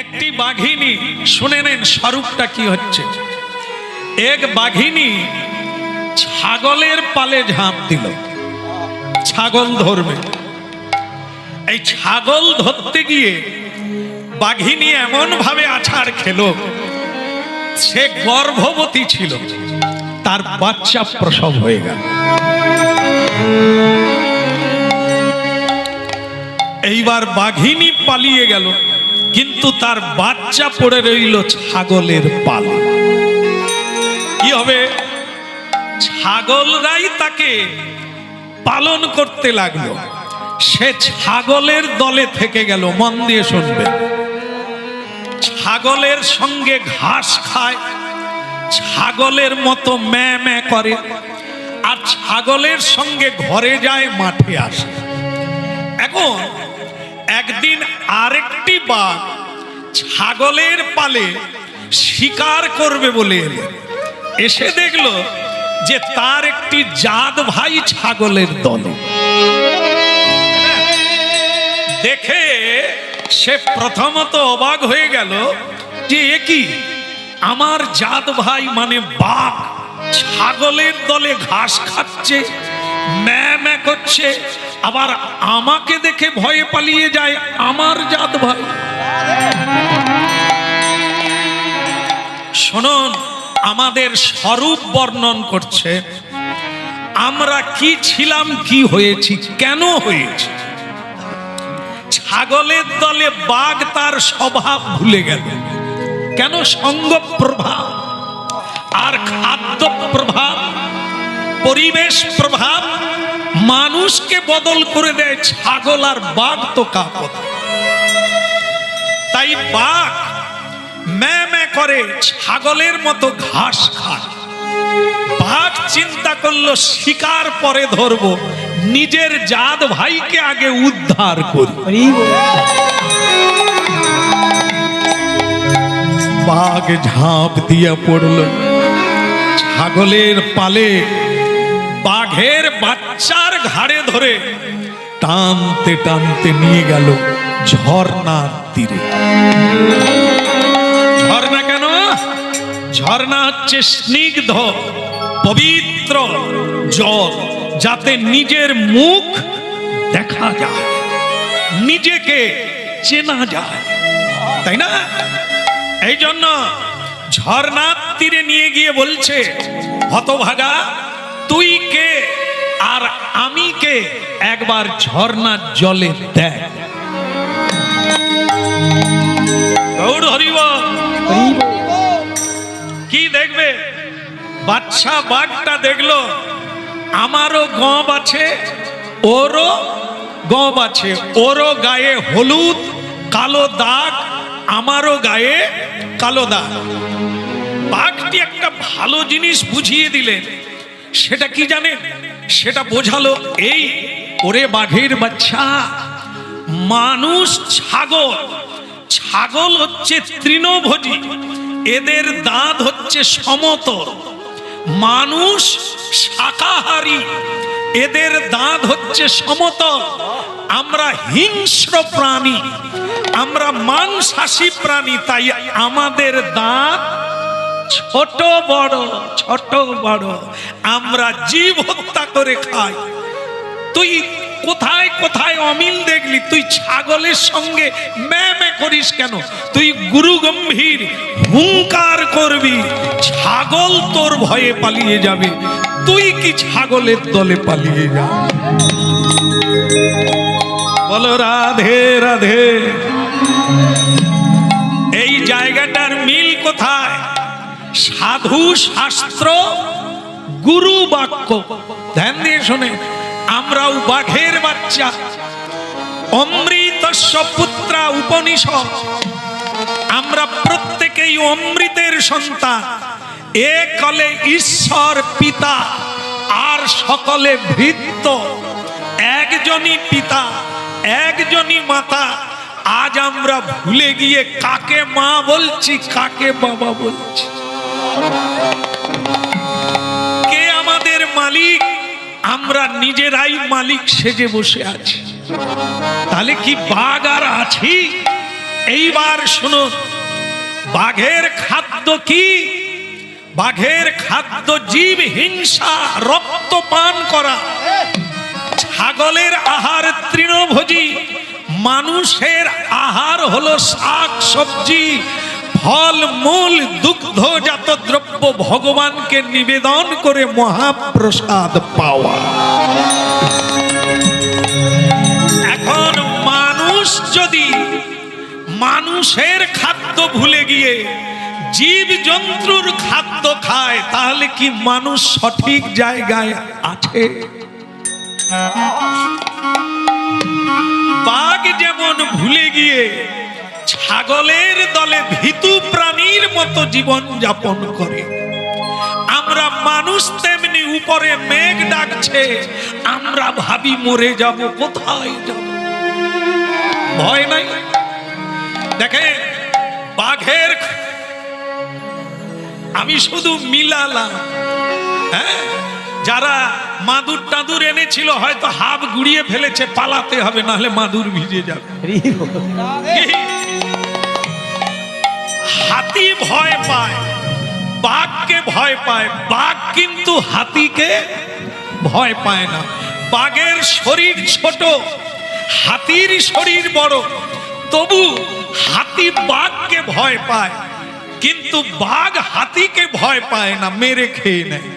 একটি বাঘিনী, শুনে নেন স্বরূপটা কি হচ্ছে। এক বাঘিনী ছাগলের পালে ঝাঁপ দিল, ছাগল ধরবে। এই ছাগল ধরতে গিয়ে বাঘিনী এমন ভাবে আছাড় খেল, সে গর্ভবতী ছিল, তার বাচ্চা প্রসব হয়ে গেল। এইবার বাঘিনী পালিয়ে গেল, কিন্তু তার বাচ্চা পড়ে রইল ছাগলের পালে। কি হবে? ছাগলরাই তাকে পালন করতে লাগলো, সে ছাগলের দলে থেকে গেল। মন দিয়ে শুনবে, ছাগলের সঙ্গে ঘাস খায়, ছাগলের মতো ম্যাঁ ম্যাঁ করে, আর ছাগলের সঙ্গে ঘরে যায়, মাঠে আসে। এখন একদিন আরেকটি বাঘ ছাগলের পালে শিকার করবে বলে এলো, এসে দেখলো যে তার একটি জাত ভাই ছাগলের দলে। দেখে সে প্রথমত অবাক হয়ে গেল যে এ কি, আমার জাত ভাই মানে বাঘ ছাগলের দলে ঘাস খাচ্ছে, ম্যাঁ ম্যাঁ করছে, আবার আমাকে দেখে ভয়ে পালিয়ে যায় আমার জাত ভাই। শুনুন, আমাদের স্বরূপ বর্ণন করছে, আমরা কি ছিলাম, কি হয়েছি, কেন হয়েছি। ছাগলের দলে বাঘ তার স্বভাব ভুলে গেল। কেন? সঙ্গ প্রভাব আর খাদ্য প্রভাব, পরিবেশ প্রভাব মানুষকে বদল করে দেয়। ছাগল আর বাঘ তো কাপড়। তাই বাঘ ম্যাঁ ম্যাঁ করে, ছাগলের মতো ঘাস খায়। বাঘ চিন্তা করলো শিকার পরে ধরবো, নিজের জাত ভাইকে আগে উদ্ধার করি। বাঘ ঝাঁপ দিয়ে পড়ল ছাগলের পালে, বাঘের বাচ্চার ঘাড়ে ধরে টানতে টানতে নিয়ে গেল ঝর্ণার তীরে। ঝর্ণা কেন? ঝর্ণা হচ্ছে স্নিগ্ধ পবিত্র জল, যাতে নিজের মুখ দেখা যায়, নিজেকে চেনা যায়, তাই না? এই জন্য ঝর্ণার তীরে নিয়ে গিয়ে বলছে, হতভাগা তুই কে আর আমি কে, একবার ঝর্ণার জলে দেখ। গৌর হরিব। কি দেখবে? বাচ্চা বাঘটা দেখলো আমারও গব আছে, ওরও গব আছে, ওরও গায়ে হলুদ কালো দাগ, আমারও গায়ে কালো দাগ। বাঘটি একটা ভালো জিনিস বুঝিয়ে দিলেন। সেটা কি জানেন? সেটা বোঝালো এই, ওরে বাঘের বাচ্চা, মানুষ ছাগল, ছাগল হচ্ছে তৃণভোজী, এদের দাঁত হচ্ছে সমতল। মানুষ শাকাহারী, এদের দাঁত হচ্ছে সমতল। আমরা হিংস্র প্রাণী, আমরা মাংসাশী প্রাণী, তাই আমাদের দাঁত ছোট বড়, ছোট বড়। আমরা জীব হত্যা করে খাই। তুই কোথায় কোথায় অমিল দেখলি? তুই ছাগলের সঙ্গে ম্যাঁ ম্যাঁ করিস কেন? তুই গুরু গম্ভীর হুঙ্কার করবি, ছাগল তোর ভয়ে পালিয়ে যাবে। তুই কি ছাগলের দলে পালিয়ে যা? বলো রাধে রাধে। এই জায়গাটার মিল কোথায়? সাধু শাস্ত্র, গুরু বাক্য। ধ্যান দিয়ে শোনে, আমরাও বাঘের বাচ্চা। অমৃতস্য পুত্রা উপনিষদ, আমরা প্রত্যেকেই অমৃতের সন্তান। এ কলে ঈশ্বর পিতা আর সকলে ভৃত্য। একজনই পিতা, একজনই মাতা। আজ আমরা ভুলে গিয়ে কাকে মা বলছি, কাকে বাবা বলছি। কে আমাদের মালিক? আমরা নিজেরাই মালিক সেজে বসে আছি। তাহলে কি বাঘ আর আছি? এইবার শুনুন, বাঘের খাদ্য কি? বাঘের খাদ্য জীব হিংসা, রক্ত পান করা। ছাগলের আহার তৃণভোজী, মানুষের আহার হলো শাক সবজি, ফল মূল, দুগ্ধজাত দ্রব্য, ভগবানকে নিবেদন করে মহাপ্রসাদ পাওয়া। এখন মানুষ যদি মানুষের খাদ্য ভুলে গিয়ে জীব জন্তুর খাদ্য খায়, তাহলে কি মানুষ সঠিক জায়গায় আছে? বাঘ যেমন ভুলে গিয়ে ছাগলের দলে ভীতু প্রাণীর মতো জীবন যাপন করে, আমরা মানুষ তেমনি উপরে মেঘ ডাকছে, আমরা ভাবি মরে যাব, কোথায় যাব, ভয় নাই। দেখেন বাঘের, আমি শুধু মিলালাম, হ্যাঁ, যারা মাদুর টাদুর এনেছিল হয়তো হাফ গুড়িয়ে ফেলেছে, পালাতে হবে, নাহলে মাদুর ভিজে যাবে। হাতি ভয় পায়, বাঘকে ভয় পায়, বাঘ কিন্তু হাতিকে ভয় পায় না। বাঘের শরীর ছোট, হাতির শরীর বড়, তবু হাতি বাঘকে ভয় পায়, কিন্তু বাঘ হাতিকে ভয় পায় না, মেরে খেয়ে নেয়।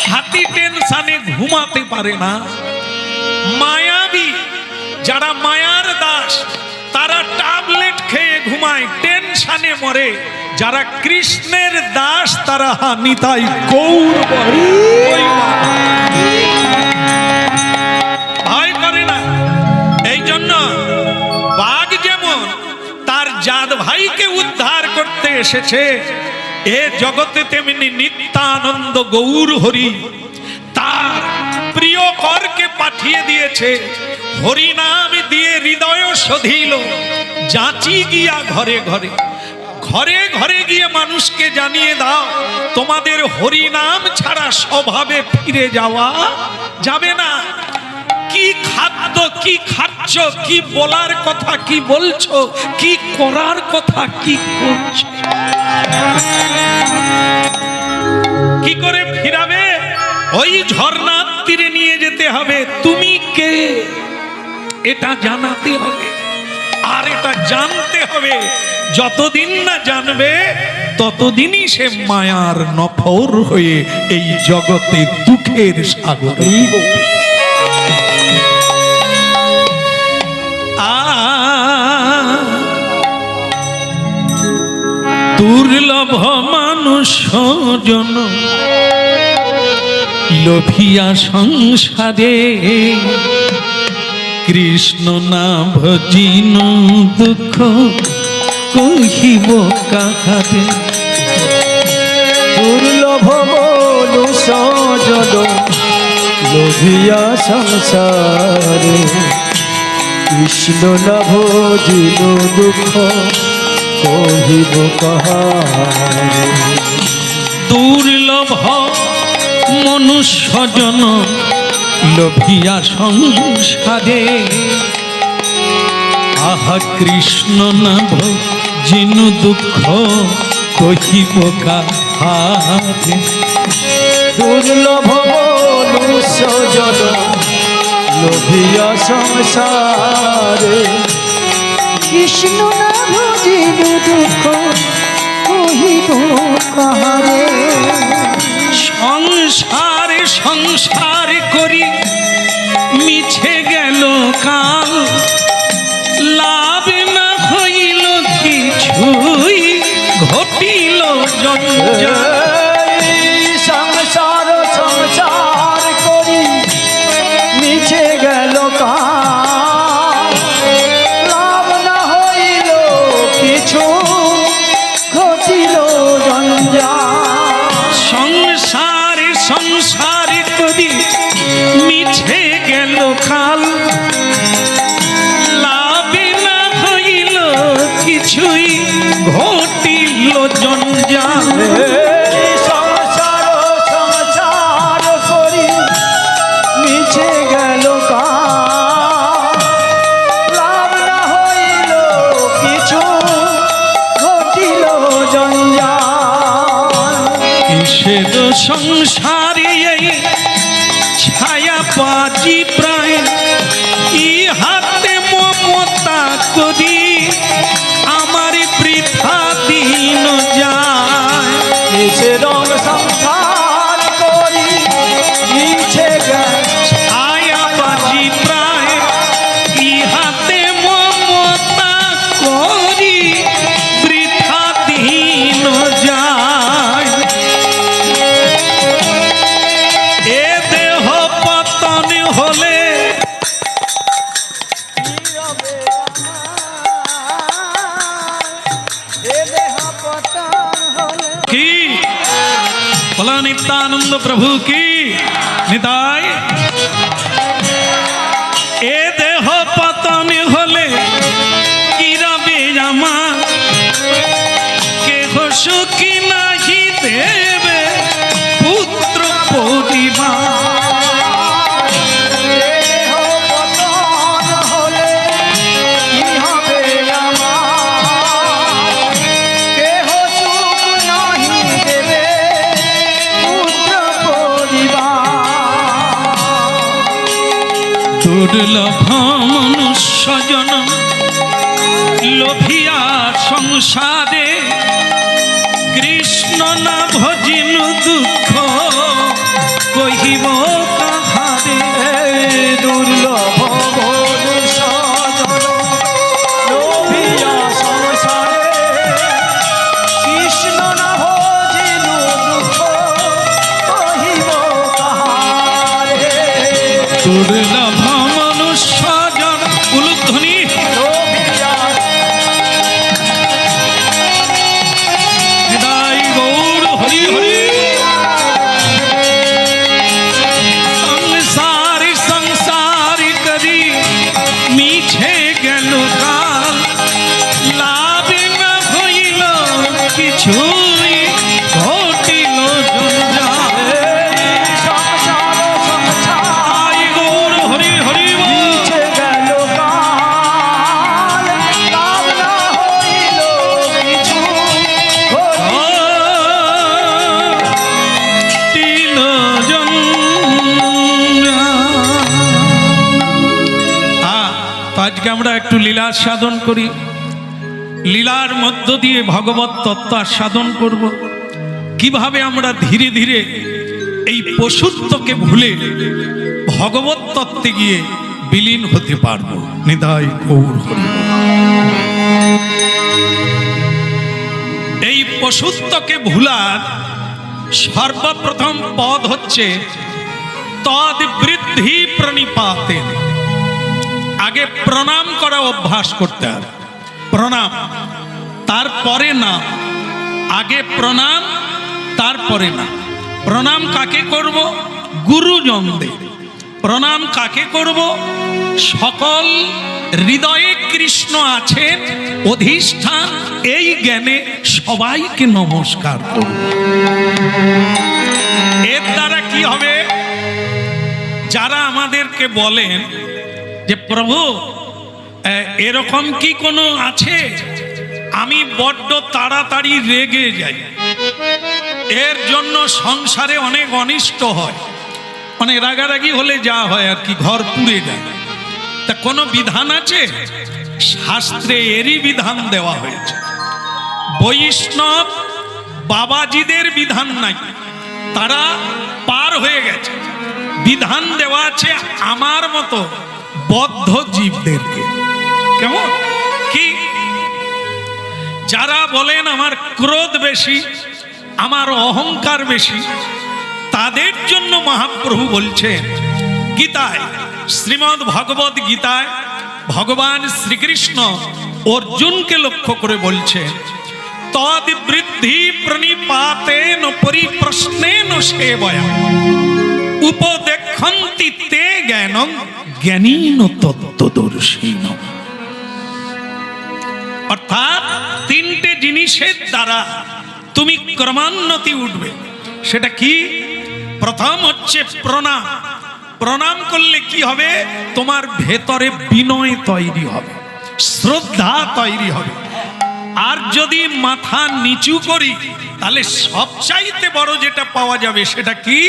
হাতি টেনশনে ঘুমাতে পারে না। মায়াবী যারা মায়ার দাস, তারা ট্যাবলেট খেয়ে ঘুমায়, টেনশনে মরে। যারা কৃষ্ণের দাস, তারা নিতাই গৌর ভয় করে না। এই জন্য বাঘ যেমন তার জাত ভাইকে উদ্ধার করতে এসেছে, এ জগতে তেমনি নিত্যানন্দ গৌর হরি তার প্রিয় করকে পাঠিয়ে দিয়েছে। হরি নাম দিয়ে হৃদয় শোধিল, যাচি গিয়া ঘরে ঘরে। ঘরে ঘরে গিয়ে মানুষকে জানিয়ে দাও, তোমাদের হরি নাম ছাড়া স্বভাবে ফিরে যাওয়া যাবে না। কি খাদ্য, কি খাচ্ছ, কি বলার কথা কি বলছো, কি করার কথা কি করছো, কি করে ফিরাবে? ওই ঝর্ণার তীরে নিয়ে যেতে হবে। তুমি কে এটা জানাতে হবে, আর এটা জানতে হবে। যতদিন না জানবে, ততদিনই সে মায়ার নফর হয়ে এই জগতে দুঃখের সাগর। দুর্লভ মানুষ জন লোভিয়া সংসারে, কৃষ্ণ না ভজিন দুঃখ কহিব কাহারে। দুর্লভ মানুষ জন লোভিয়া সংসারে, কৃষ্ণ না ভজিন দুঃখ কহিব কাহারে। দুর্লভ মনুষ্যজন লোভিয়া সংসারে, আহা কৃষ্ণ না ভজিন দুঃখ কহিব কাহারে। দুর্লভ মনুষ্যজন লোভিয়া সংসারে, কৃষ্ণ না ভজিন দুঃখ কহিব কাহারে। সংসারে সংসার করি মিছে গেল কাল, লাভ না হইল কিছুই ঘটিল জঞ্জাল। সংসার সংসার করি মিছে গেল কাল, লাভ না হইল কিছু ঘটিল জঞ্জাল। সংসারে সংসার করি মিছে গেল কাল, লাভ না হইল কিছুই ঘটিল জঞ্জাল। বিষেদ সংসারী এই ছায়া বাজি প্রায় ইহাতে মমতা করি আমার বৃথা দিন যায়। কিসে রং সংসার করি মিছে গেল ছায়া বাজি প্রায় ইহাতে মমতা করি বৃথা দিন যায়। এ দেহ পতন হলে কি বলো নিত্যানন্দ প্রভু কি নিতাই। এ দেহ পতন হলে কি রবে আমার কেহ সুখী নাহি দেবে পুত্র পরিবার। দুর্লভ মনুষ্য জনম লোভিয়া সংসারে কৃষ্ণ না ভজিনু দুঃখ কহিব কাহারে। দুর্লভ মনুষ্য জনম লোভিয়া সংসারে কৃষ্ণ না ভজিনু দুঃখ কহিব কাহারে। দুর্লভ মনুষ্য জন উলুধ্বনি হৃদয় গৌর হরি হরি। সংসারি সংসারি করি মিছে গেল কাল লাভ না হইল কিছুই ঘটিল জঞ্জাল। সংসার সংসার আই গৌর হরি হরি বল। মিছে গেল কাল লাভ না হইল কিছু ঘটিল তো আজকে আমরা একটু লীলা সাধন করি। লীলার মধ্য দিয়ে ভগবত তত্ত্ব সাধন করব। কিভাবে আমরা ধীরে ধীরে এই পশুত্বকে ভুলে ভগবত তত্ত্বে গিয়ে বিলীন হতে পারবো। নিতাই গৌর হরি। এই পশুত্বকে ভুলার সর্বপ্রথম পদ হচ্ছে তদ বৃদ্ধি প্রণিপাতে। আগে প্রণাম করা অভ্যাস করতে হবে। প্রণাম তারপরে না, আগে প্রণাম তারপরে না। প্রণাম কাকে করব? গুরুজনদের। প্রণাম কাকে করব? সকল হৃদয়ে কৃষ্ণ আছেন অধিষ্ঠান এই জ্ঞানে সবাইকে নমস্কার করব। এর দ্বারা কি হবে? যারা আমাদেরকে বলেন যে প্রভু এরকম কি কোনো আছে, আমি বড্ড তাড়াতাড়ি রেগে যাই, এর জন্য সংসারে অনেক অনিষ্ট হয়, মানে রাগারাগি হলে যা হয় আর কি, ঘর পুড়ে যায়। তা কোনো বিধান আছে? শাস্ত্রে এরই বিধান দেওয়া হয়েছে। বৈষ্ণব বাবাজিদের বিধান নাই, তারা পার হয়ে গেছে। বিধান দেওয়া আছে আমার মতো বদ্ধ জীবদেরকে। কেমন কি? যারা বলেন আমার ক্রোধ বেশি, আমার অহংকার বেশি, তাদের জন্য মহাপ্রভু বলছেন গীতায়, শ্রীমদ্ ভগবত গীতায় ভগবান শ্রীকৃষ্ণ অর্জুনকে লক্ষ্য করে বলছেন তদ বৃদ্ধি প্রণিপাতেন পরিপ্রশ্নেন সেবয়া উপদেক্ষন্তি তে জ্ঞানং জ্ঞানীন তত্ত্বদর্শীন। অর্থাৎ তিনটে জিনিসের দ্বারা তুমি ক্রমান্নতি উঠবে। সেটা কি? প্রথম হচ্ছে প্রণাম। প্রণাম করলে কি হবে? তোমার ভেতরে বিনয় তৈরি হবে, শ্রদ্ধা তৈরি হবে। আর যদি মাথা নিচু করি তাহলে সবচাইতে বড় যেটা পাওয়া যাবে সেটা কি?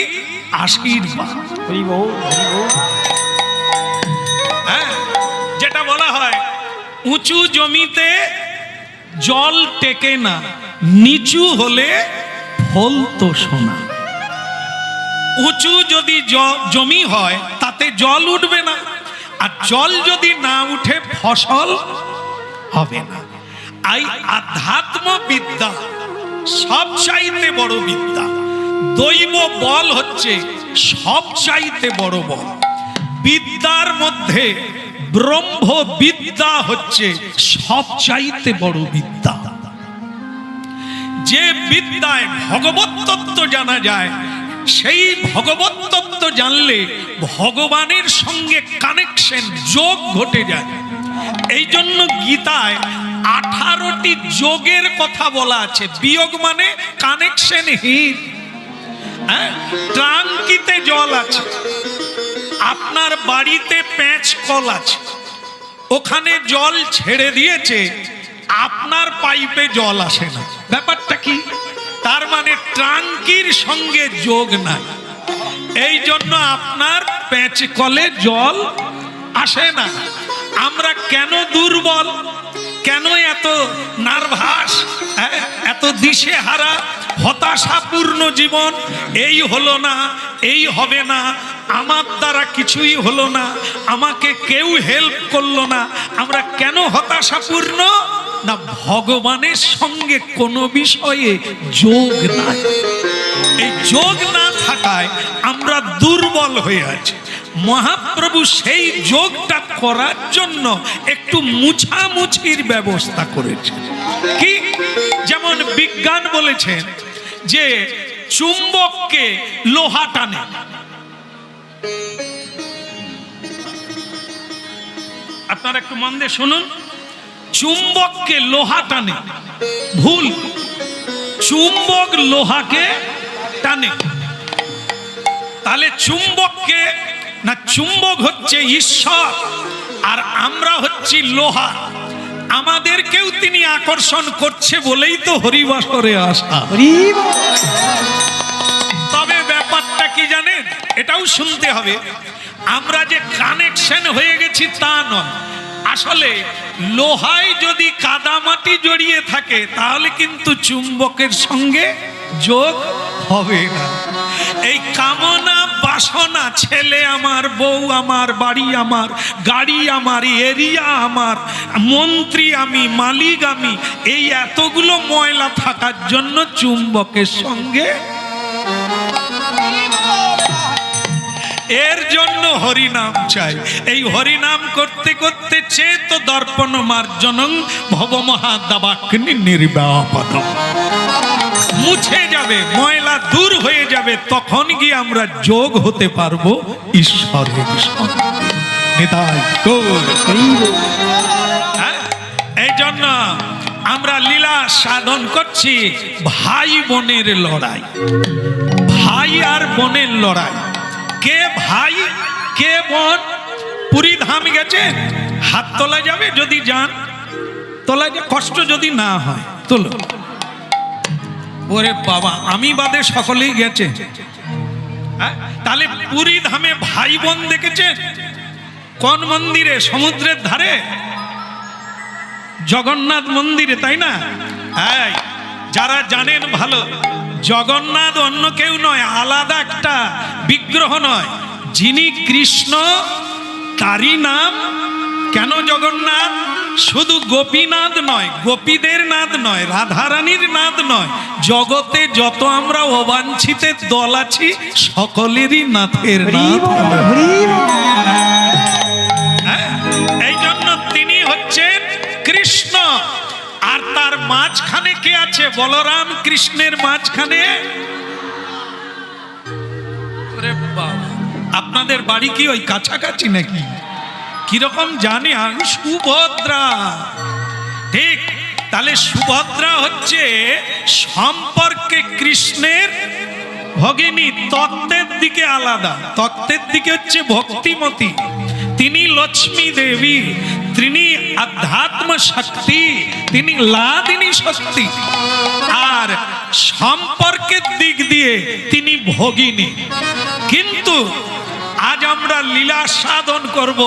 আশীর্বাদ। হরি বল, হরি বল। হ্যাঁ, যেটা বলা হয় উঁচু জমিতে জল টেকে না, নিচু হলে ফলতো সোনা। উঁচু যদি জমি হয় তাতে জল উঠবে না, আর জল যদি না উঠে ফসল হবে না। এই আধ্যাত্ম বিদ্যা সবচাইতে বড় বিদ্যা। দৈব বল হচ্ছে সবচাইতে বড় বল। বিদ্যার মধ্যে ব্রহ্ম বিদ্যা হচ্ছে সবচাইতে বড় বিদ্যা। যে বিদ্যায় ভগবত তত্ত্ব জানা যায়, সেই ভগবত তত্ত্ব জানলে ভগবানের সঙ্গে কানেকশন, যোগ ঘটে যায়। এই জন্য গীতায় 18টি যোগের কথা বলা আছে। বিয়োগ মানে কানেকশনহীন। ট্যাঙ্কিতে জল আছে, আপনার বাড়িতে প্যাঁচ কল আছে, ওখানে জল ছেড়ে দিয়েছে, আপনার পাইপে জল আসে না। ব্যাপারটা কি? তার মানে ট্যাঙ্কির সঙ্গে যোগ নাই। এই জন্য আপনার প্যাঁচ কলে জল আসে না। আমরা কেন দুর্বল, কেন এত নার্ভাস, এত দিশেহারা, হতাশাপূর্ণ জীবন? এই হলো না, এই হবে না, আমার দ্বারা কিছুই হলো না, আমাকে কেউ হেল্প করলো না। আমরা কেন হতাশাপূর্ণ? না, ভগবানের সঙ্গে কোনো বিষয়ে যোগ নাই। এই যোগ না থাকায় আমরা দুর্বল হয়ে আছি। মহাপ্রভু সেই যোগটা করার জন্য একটু মুছামুছির ব্যবস্থা করেছেন। কি? যেমন বিজ্ঞান বলেছেন যে চুম্বককে লোহা টানে। আপনারা একটু মন দিয়ে শুনুন। চুম্বককে লোহা টানে, ভুল। চুম্বক লোহাকে টানে। তাহলে চুম্বককে না, চুম্বক হচ্ছে ঈশ্বর আর আমরা হচ্ছি লোহা। আমাদেরকেও তিনি আকর্ষণ করছে বলেই তো হরিবাসরে আসা। তবে ব্যাপারটা কি জানেন? এটাও শুনতে হবে, আমরা যে কানেকশন হয়ে গেছি তা নয়। আসলে লোহায় যদি কাদামাটি জড়িয়ে থাকে তাহলে কিন্তু চুম্বকের সঙ্গে যোগ হবে না। এই কামনা বাসনা, ছেলে আমার, বউ আমার, বাড়ি আমার, গাড়ি আমার, এরিয়া আমার, মন্ত্রী আমি, মালিক আমি, এই এতগুলো ময়লা থাকার জন্য চুম্বকের সঙ্গে, এর জন্য হরিনাম চাই। এই হরিনাম করতে করতে চেত দর্পণ মার্জনং ভবমহাদাবাগ্নি নির্বাপদম, মুছে যাবে, ময়লা দূর হয়ে যাবে। তখন গিয়ে আমরা যোগ হতে পারবো ঈশ্বরের সঙ্গে। এই জন্য আমরা লীলা সাধন করছি। ভাই বোনের লড়াই, ভাই আর বোনের লড়াই। কে ভাই কে বোন? পুরী ধাম গেছে, হাত তোলা যাবে যদি যান, তোলা যায়, কষ্ট যদি না হয় তোলো। ওরে বাবা, আমি বাদে সকলেই গেছে। তাহলে পুরী ধামে ভাই বোন দেখেছেন? কোন মন্দিরে? সমুদ্রের ধারে জগন্নাথ মন্দিরে, তাই না? হ্যাঁ, যারা জানেন ভালো, জগন্নাথ অন্য কেউ নয়, আলাদা একটা বিগ্রহ নয়। যিনি কৃষ্ণ তারই নাম কেন জগন্নাথ? শুধু গোপীনাথ নয়, গোপীদের নাথ নয়, রাধারানীর নাথ নয়, জগতে যত আমরা অবাঞ্ছিতের দল আছি সকলেরই নাথের নাথ। এই জন্য তিনি হচ্ছেন কৃষ্ণ। আর তার মাঝখানে কে আছে? বলরাম কৃষ্ণের মাঝখানে। আপনাদের বাড়ি কি ওই কাছাকাছি নাকি? কিরকম জানি আমি? সুভদ্রা। ঠিক, তাহলে সুভদ্রা হচ্ছে সম্পর্কে কৃষ্ণের ভগিনী, তত্ত্বের দিকে আলাদা। তত্ত্বের দিকে হচ্ছে ভক্তিমতী, তিনি লক্ষ্মী দেবী, তিনি আধ্যাত্ম শক্তি, তিনি লাদিনী শক্তি, আর সম্পর্কের দিক দিয়ে তিনি ভোগিনী। কিন্তু আজ আমরা লীলা সাধন করব।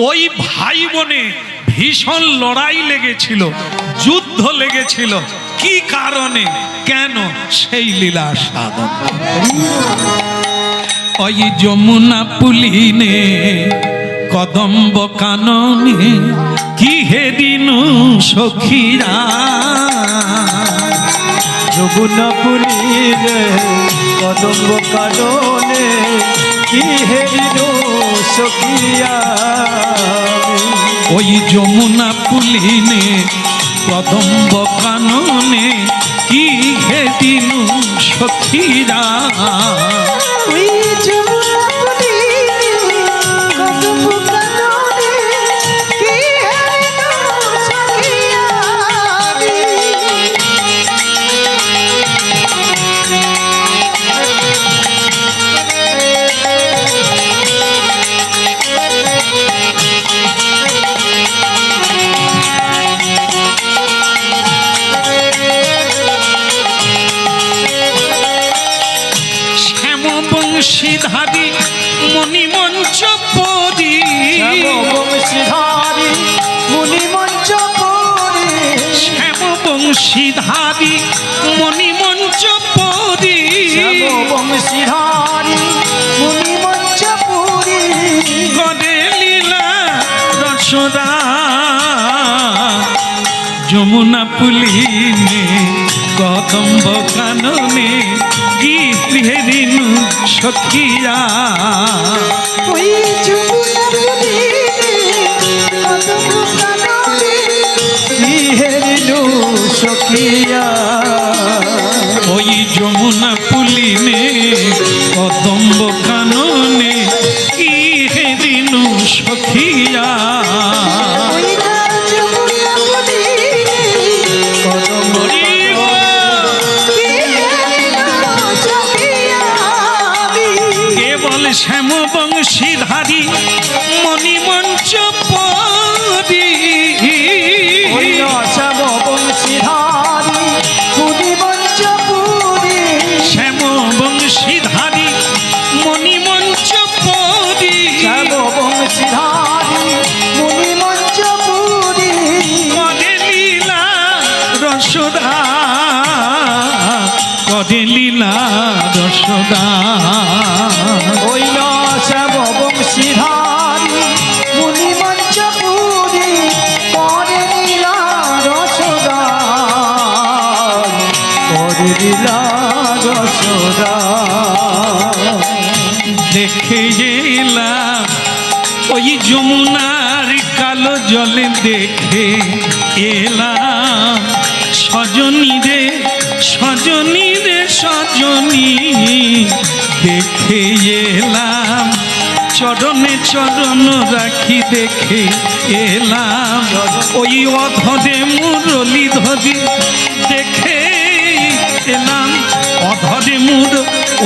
ওই ভাই বোনে ভীষণ লড়াই লেগেছিল, যুদ্ধ লেগেছিল, কি কারণে, কেন, সেই লীলা সাধন। ওই যমুনা পুলিনে কদম্ব কাননে কি হেদিনু সখীরা, যমুনা পুলিনে কদম্ব কাননে কি হেরিনো সখিয়া। ওই যমুনা পুলিনে কদম্ব কাননে কি হেদিনু সখীরা, ওই যমুনা পুলিনে কদম্ব কাননে কি হেরিনো সখিয়া। বংশীধারী মণিমঞ্চ পরি, বংশীধারী মুনিমঞ্চ পরি, শ্যাম বংশীধারী মণিমঞ্চ পরি, বংশীধারী মুনিমঞ্চ পরি, করে লীলা রসরা। যমুনা পুলিনে কদম্ব কাননে কি হেরিনু সখিয়া, ওই যমুনা পুলিনে কদম্ব কাননে কি হেরিনো সখিয়া। ওই যমুনা পুলিনে কদম্ব কাননে কি হেরিনু সখিয়া, ওই না যমুনা পুলিনে কদম্ব কি হেরিনো সখিয়া। কেবল শ্যাম বংশীধারী মণিমঞ্চ পরি, শ্যাম বংশীধারী মুনিমঞ্চ পরি, শ্যাম বংশীধারী মণিমঞ্চ পরি, শ্যাম বংশীধারী মুনিমঞ্চ পরি, করে লীলা রসদা, করে লীলা রসদা। ওই শ্যাম বংশীধারী মুনিমঞ্চ পরি, করে লীলা রসদা, করে লীলা রসদা। দেখে এলাম ওই যমুনার কালো জলে, দেখে এলাম সজনী রে সজনী রে সজনী, দেখে এলাম চরণে চরণ রাখি, দেখে এলাম ওই অধরে মুরলি ধরি, দেখে এলাম অধরে মুর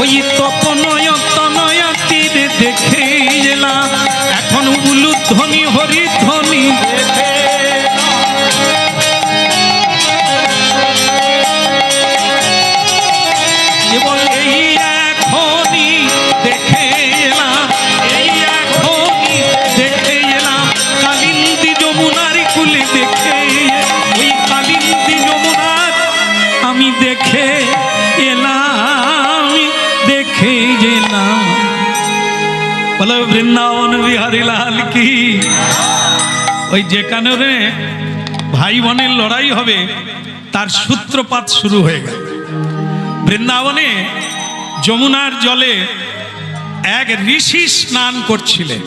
ওই তপনয় তনয়া তীরে, দেখে এলাম এখন উলুধ্বনি হরিধ্বনি, দেখে কেবল এই এখনই দেখে এলাম, এই এখনই দেখে এলাম কালিন্দী যমুনার কুলে, দেখে ওই কালিন্দী যমুনার আমি দেখে এলাম, দেখে এলাম। বলো বৃন্দাবন বিহারী লাল কি। ওই যেখানে ভাই বোনের লড়াই হবে তার সূত্রপাত শুরু হয়ে গেল। বৃন্দাবনে যমুনার জলে এক ঋষি স্নান করছিলেন।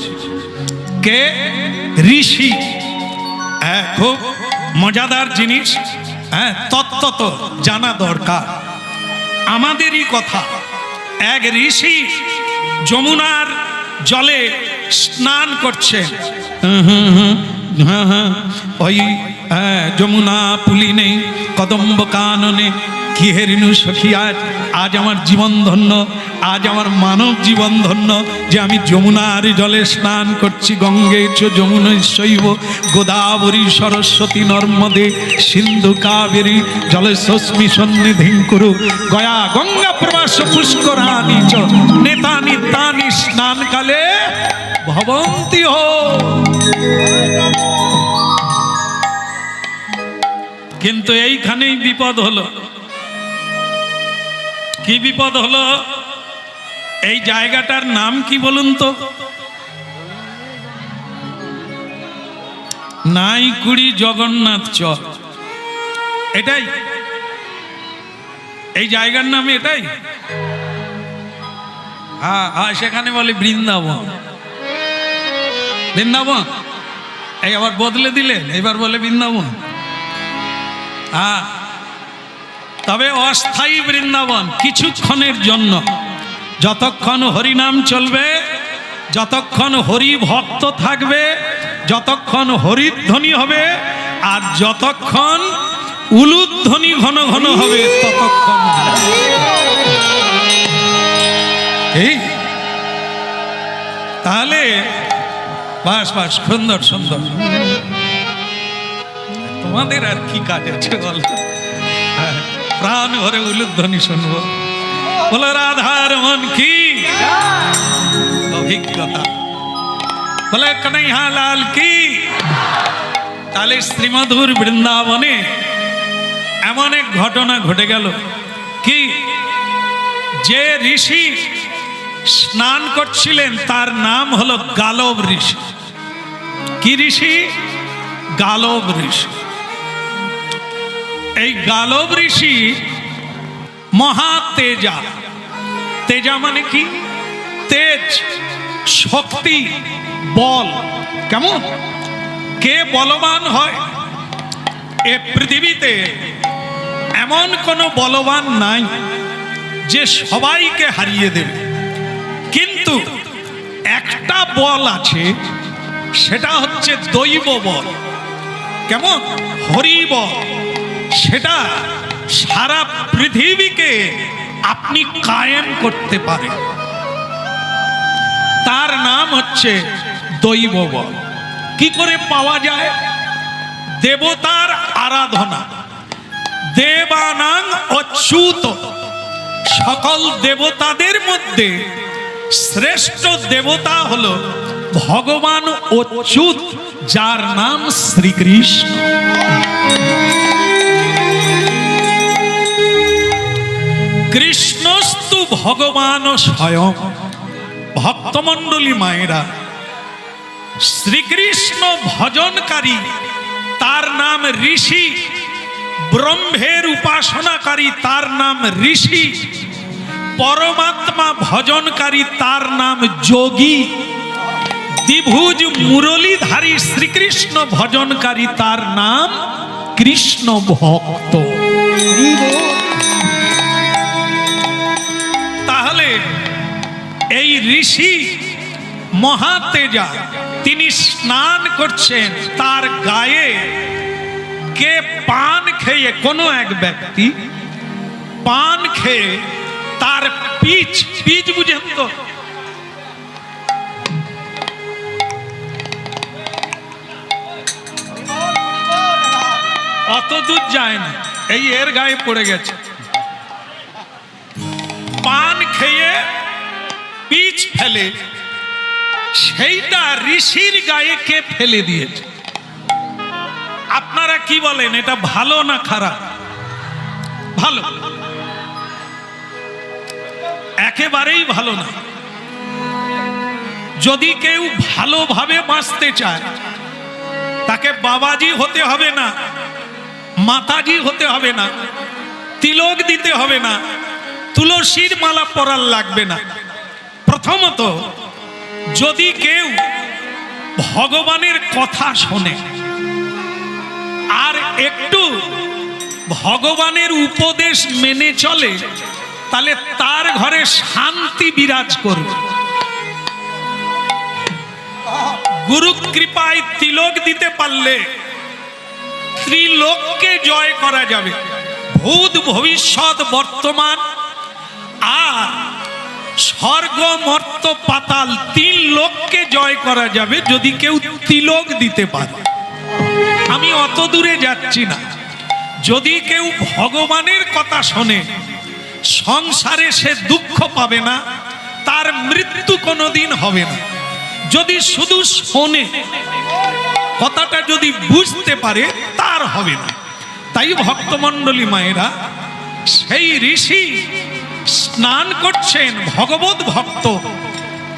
কে? ঋষি। খুব মজাদার জিনিস, তত্ত্ব জানা দরকার, আমাদেরই কথা। এক ঋষি যমুনার জলে স্নান করছেন। ওই যমুনা পুলিনে কদম্ব কাননে কি হে রেণু সখী, আজ আমার জীবন ধন্য, আজ আমার মানব জীবন ধন্য যে আমি যমুনার জলে স্নান করছি। গঙ্গে চ যমুনৈশৈব গোদাবরী সরস্বতী নর্মদে সিন্ধু কাবেরী জলস্মি সন্নিধিং কুরু গয়া গঙ্গা প্রবাস পুষ্করাণী চ নেতানি তানি স্নানকালে ভবন্তি হো। কিন্তু এইখানেই বিপদ হলো। কি বিপদ হলো? এই জায়গাটার নাম কি বলুন তো? নাইকুড়ি জগন্নাথ চর, এটাই এই জায়গার নাম, এটাই। হ্যাঁ হ্যাঁ, সেখানে বলে বৃন্দাবন। বৃন্দাবন এই আবার বদলে দিলেন, এবার বলে বৃন্দাবন। হ্যাঁ, তবে অস্থায়ী বৃন্দাবন, কিছুক্ষণের জন্য। যতক্ষণ হরিনাম চলবে, যতক্ষণ হরি ভক্ত থাকবে, যতক্ষণ হরিধ্বনি হবে, আর যতক্ষণ উলুধ্বনি ঘন ঘন হবে ততক্ষণ। এই তাহলে বাস বাস, সুন্দর সুন্দর। তোমাদের আর কি কাজ আছে বল? প্রাণ ভরে উলুধ্বনি শুনবো। বলো রাধার মন কি অভিজ্ঞতা, বলে কন্হৈয়া লাল কি। তাহলে শ্রীমধুর বৃন্দাবনে এমন এক ঘটনা ঘটে গেল কি, যে ঋষি স্নান করছিলেন তার নাম হলো গালব ঋষি। কি ঋষি? গালব ঋষি। এই গালব ঋষি মহা তেজা। তেজা মানে কি? তেজ, শক্তি, বল। কেমন? কে বলবান হয়? এ পৃথিবীতে এমন কোনো বলবান নাই যে সবাইকে হারিয়ে দেবে, কিন্তু একটা বল আছে, সেটা হচ্ছে দৈব বল। কেমন? হরি বল। সেটা সারা পৃথিবীকে আপনি কায়েম করতে পারেন। তার নাম হচ্ছে দৈব বল। কি করে পাওয়া যায়? দেবতার আরাধনা। দেবানাং অচ্যুত, সকল দেবতাদের মধ্যে শ্রেষ্ঠ দেবতা হলো ভগবান অচ্যুত, যার নাম শ্রীকৃষ্ণ। কৃষ্ণস্তু ভগবান স্বয়ং। ভক্তমণ্ডলী মায়েরা, শ্রীকৃষ্ণ ভজনকারী তার নাম ঋষি, ব্রহ্মের উপাসনাকারী তার নাম ঋষি, পরমাত্মা ভজনকারী তার নাম যোগী, দ্বিভুজ মুরলীধারী শ্রীকৃষ্ণ ভজনকারী তার নাম কৃষ্ণ ভক্ত। তাহলে এই ঋষি মহাতেজা, তিনি স্নান করছেন, তার গায়ে কে পান খেয়ে, কোনো এক ব্যক্তি পান খেয়ে তার পিচ, পিচ বুঝেন তো? অত দূর যায় না, এই এর গায়ে পড়ে গেছে। পান খেয়ে পিচ ফেলে, সেইটা ঋষির গায়ে কে ফেলে দিয়েছে। আপনারা কি বলেন, এটা ভালো না খারাপ? ভালো, একেবারেই ভালো না। যদি কেউ ভালোভাবে বাঁচতে চায়, তাকে বাবাজি হতে হবে না, মাতাজি হতে হবে না, তিলক দিতে হবে না, তুলসীর মালা পরার লাগবে না। প্রথমত, যদি কেউ ভগবানের কথা শোনে আর একটু ভগবানের উপদেশ মেনে চলে, তাহলে তার ঘরে শান্তি বিরাজ করবে। গুরু কৃপায় তিলক দিতে পারলে ত্রিলোককে জয় করা যাবে। ভূত ভবিষ্যৎ বর্তমান আর স্বর্গ মর্ত পাতাল 3 লোককে জয় করা যাবে যদি কেউ তিলক দিতে পারে। আমি অত দূরে যাচ্ছি না। যদি কেউ ভগবানের কথা শোনে সংসারে সে দুঃখ পাবে না, তার মৃত্যু কোনোদিন হবে না। যদি শুধু শোনে, কথাটা যদি বুঝতে পারে, তার হবে না। তাই ভক্তমণ্ডলী মায়েরা, সেই ঋষি স্নান করছেন, ভগবত ভক্ত,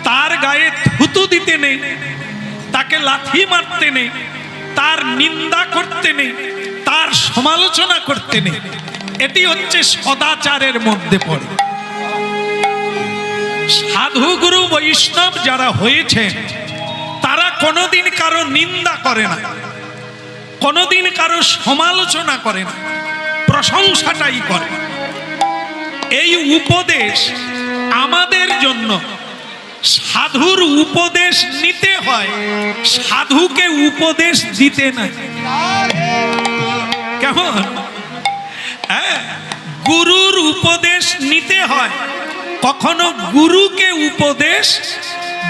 তার গায়ে থুতু দিতে নেই, তাকে লাথি মারতে নেই, তার নিন্দা করতে নেই, তার সমালোচনা করতে নেই। এটি হচ্ছে সদাচারের মধ্যে পড়ে। সাধু গুরু বৈষ্ণব যারা হয়েছেন তারা কোনোদিন কারো নিন্দা করে না, কোনোদিন কারো সমালোচনা করে না, প্রশংসাটাই করে। এই উপদেশ আমাদের জন্য। সাধুর উপদেশ নিতে হয়, সাধুকে উপদেশ দিতে নাই। কেমন? হ্যাঁ, গুরুর উপদেশ নিতে হয়, কখনো গুরুকে উপদেশ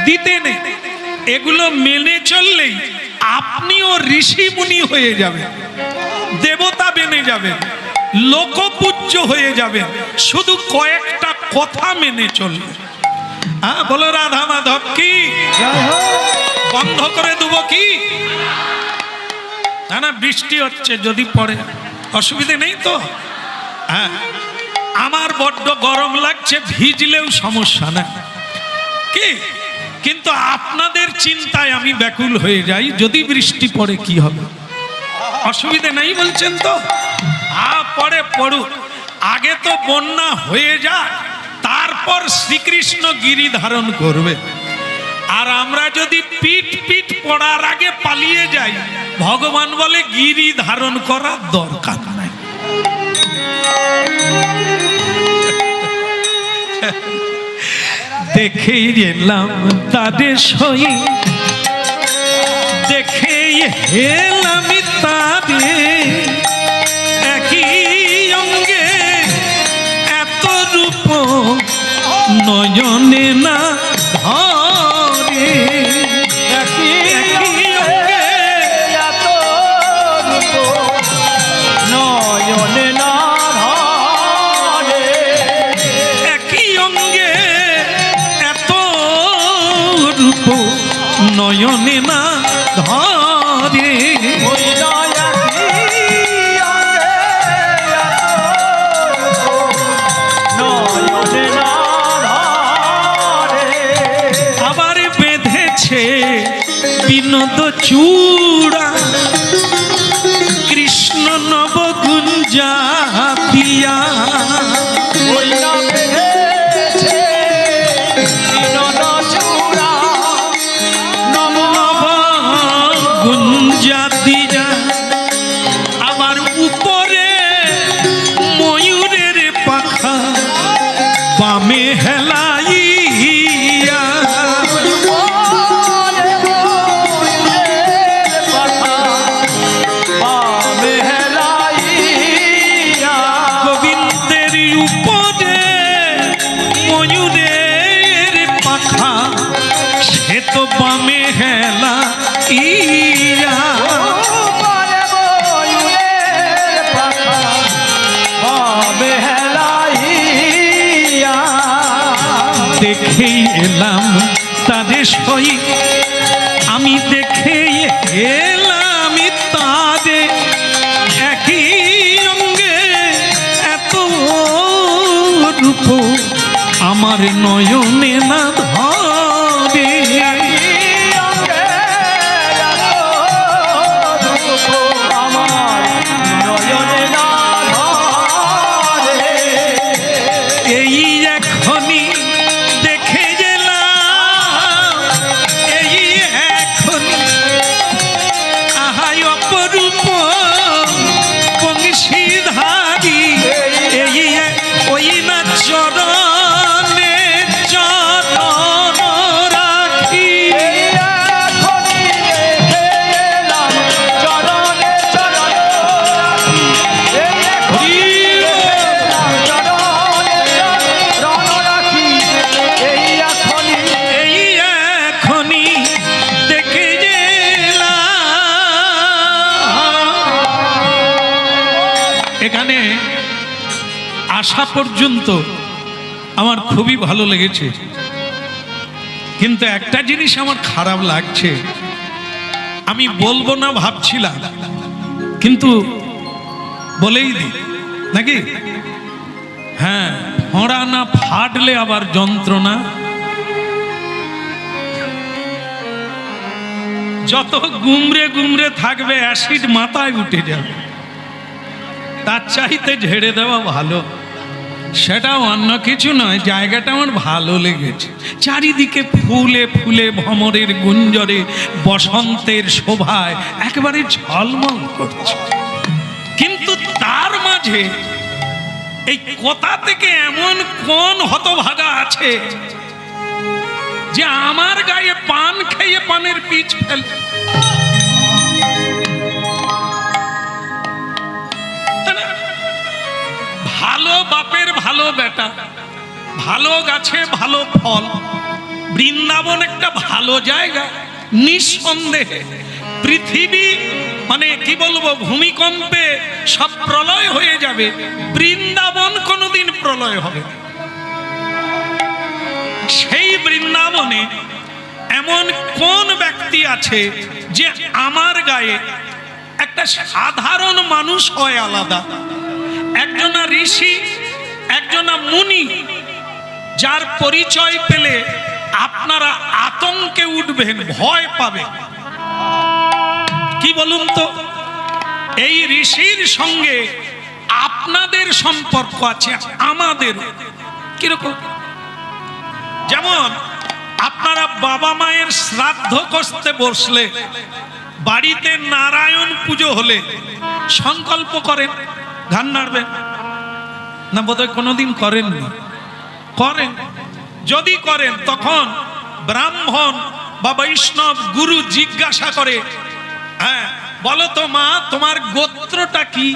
দিতে নেই। এগুলো মেনে চললেই আপনিও ঋষি মুনি হয়ে যাবেন, দেবতা বেনে যাবেন, লোকপূজ্য হয়ে যাবেন, শুধু কয়েকটা কথা মেনে চলবে। হ্যাঁ, বলো রাধা মাধব কি? বন্ধ করে দেবো কি? না না, বৃষ্টি হচ্ছে, যদি পড়ে অসুবিধে নেই তো। হ্যাঁ, আমার বড্ড গরম লাগছে, ভিজলেও সমস্যা না কি, কিন্তু আপনাদের চিন্তায় আমি ব্যাকুল হয়ে যাই, যদি বৃষ্টি পড়ে কি হবে। অসুবিধে নেই বলছেন তো? পরে পড়ুক, আগে তো বন্যা হয়ে যায়, তারপর শ্রীকৃষ্ণ গিরি ধারণ করবে। আর আমরা যদি পিঠ পিঠ পড়ার আগে পালিয়ে যাই, ভগবান বলে গিরি ধারণ করার দরকার নাই। দেখেই এলাম তাদের সই, দেখেই এলাম তাদের একই অঙ্গে এত রূপ নয়নে না ধরে, একই অঙ্গে এত রূপ নয়নে না ধরে, একই অঙ্গে এত রূপ নয়নে না ধরে। ওই নয়নে না ধরে, আবার বেঁধেছে বিনোদ চূড়া, কৃষ্ণ নবগুঞ্জা দিয়া। ওই না বেঁধেছে বিনোদ চূড়া, নবগুঞ্জা দিয়া। আবার উপরে ময়ূরের পাখা বামে হেলাইয়া, গোবিন্দের উপরে ময়ূরের পাখা, সে তো বামে হেলাইয়া। দেখেই এলাম তাদের সই, আমি দেখেই এলাম তাদের একই অঙ্গে এত রূপ আমার নয়নে না ধরে। এই এখনই দেখে গেলাম, এই এখনই আহাই অপরূপ বংশীধারী, এই ওই না চরণে চরণ এখানে আসা পর্যন্ত আমার খুবই ভালো লেগেছে, কিন্তু একটা জিনিস আমার খারাপ লাগছে, আমি বলবো না ভাবছিলাম, কিন্তু বলেই দিই নাকি। হ্যাঁ, ফোঁড়া না ফাটলে আবার যন্ত্রণা। যত গুমরে গুমরে থাকবে অ্যাসিড মাথায় উঠে যাবে, তার চাইতে ঝেড়ে দেওয়া ভালো। সেটা অন্য কিছু নয়, জায়গাটা আমার ভালো লেগেছে। চারিদিকে ফুলে ফুলে ভ্রমরের গুঞ্জরে বসন্তের শোভায় একেবারে ঝলমল করছে, কিন্তু তার মাঝে এই কোথা থেকে এমন কোন হতভাগা আছে যে আমার গায়ে পান খেয়ে পানের পিচ ফেল। ভালো বাপের ভালো বেটা, ভালো গাছে ভালো ফল। বৃন্দাবন একটা ভালো জায়গা নিঃসন্দেহে। পৃথিবী মানে কি বলবো, ভূমিকম্পে সব প্রলয় হয়ে যাবে, বৃন্দাবন কোনোদিন প্রলয় হবে না। সেই বৃন্দাবনে এমন কোন ব্যক্তি আছে যে আমার গায়ে, একটা সাধারণ মানুষ হয় আলাদা, একজনা ঋষি, একজনা মুনি, যার পরিচয় পেলে আপনারা আতঙ্কে উঠবেন, ভয় পাবে। কি বলুন তো, এই ঋষির সঙ্গে আপনাদের সম্পর্ক আছে, আমাদের কিরকম? যেমন আপনারা বাবা মায়ের শ্রাদ্ধ করতে বসলে, বাড়িতে নারায়ণ পুজো হলে সংকল্প করেন, ধান নাড়বেন না? বোধহয় কোনোদিন করেননি। করেন, যদি করেন তখন ব্রাহ্মণ বা বৈষ্ণব গুরু জিজ্ঞাসা করে, হ্যাঁ বলো তো মা, তোমার গোত্রটা কি?